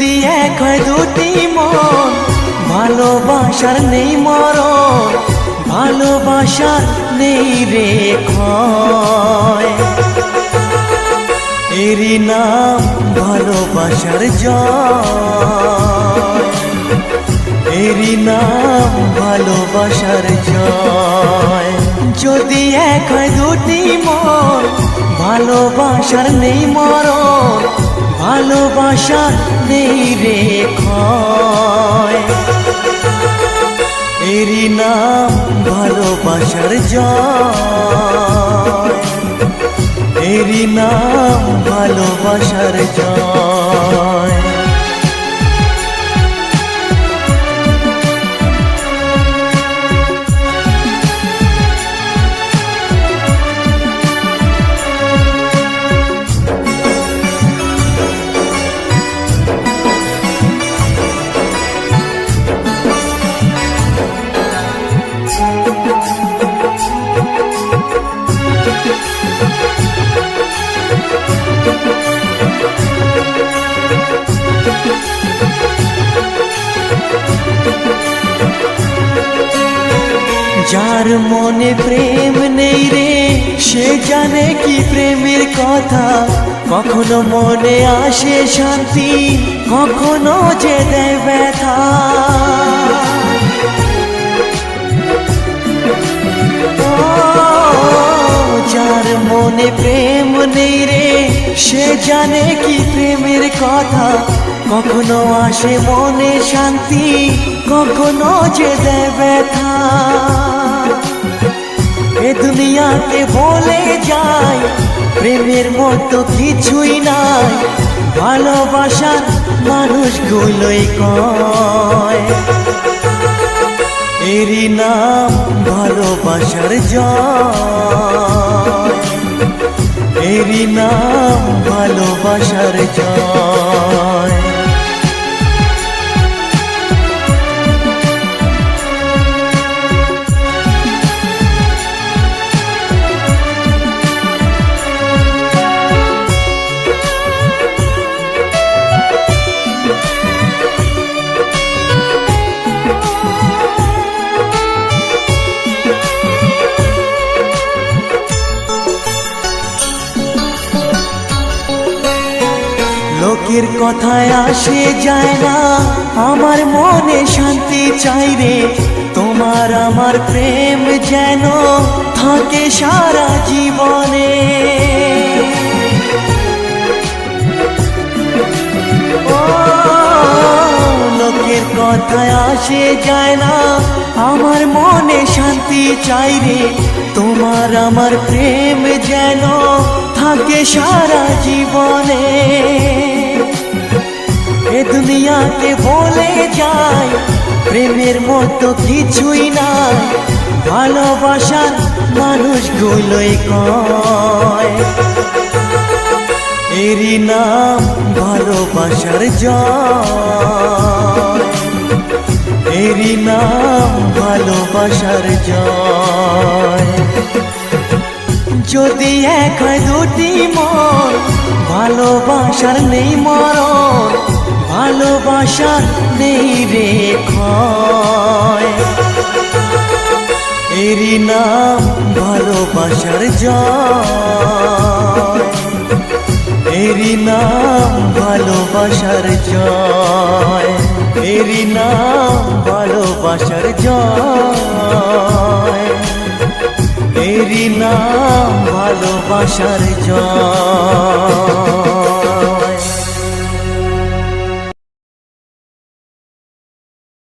যদি এক হয় দুটি মন, ভালোবাসার নেই মরণ, ভালোবাসার নেই রে ক্ষয়। এরই নাম ভালোবাসার জয়, এরই নাম ভালোবাসার জয়। যদি এক হয় দুটি মন, ভালোবাসার নেই মরণ, ভালোবাসার নেই রে ক্ষয়। এরই নাম ভালোবাসার জয়, এরই নাম ভালোবাসার জয়। যার মনে প্রেম নেই রে, সে জানে কি প্রেমের কথা। কখনো মনে আসে শান্তি, কখনো যে দেয় ব্যথা। যার মনে প্রেম নেই রে, সে জানে কি প্রেমের কথা। কখনো আসে মনে শান্তি, কখনো যে দেয় ব্যথা। এ দুনিয়াতে বলে যায় প্রেমের মতো কিছুই নাই, ভালোবাসার মানুষগুলোই কয়। এরই নাম ভালোবাসার জয়, এরই নাম ভালোবাসার জয়। লোকের কথায় আসে যায় না, আমার মনে শান্তি চাই রে। তোমার আমার প্রেম যেন থাকে সারা জীবনে। ও লোকের কথায় আসে যায় না, আমার মনে শান্তি চাই রে। তোমার আমার প্রেম যেন থাকে সারা জীবনে। এ দুনিয়াতে বলে যায় প্রেমের মতো কিছুই নাই, ভালোবাসার মানুষগুলোই কয়। এরই নাম ভালোবাসার জয়, এরই নাম ভালোবাসার জয়। যদি এক হয় দুটি মন, ভালোবাসার নেই মরণ, ভালোবাসার নেই রে ক্ষয়। এরই নাম ভালোবাসার জয়, এরই নাম ভালোবাসার জয়, এরই নাম ভালোবাসার জয়, এরই নাম ভালোবাসার জয়।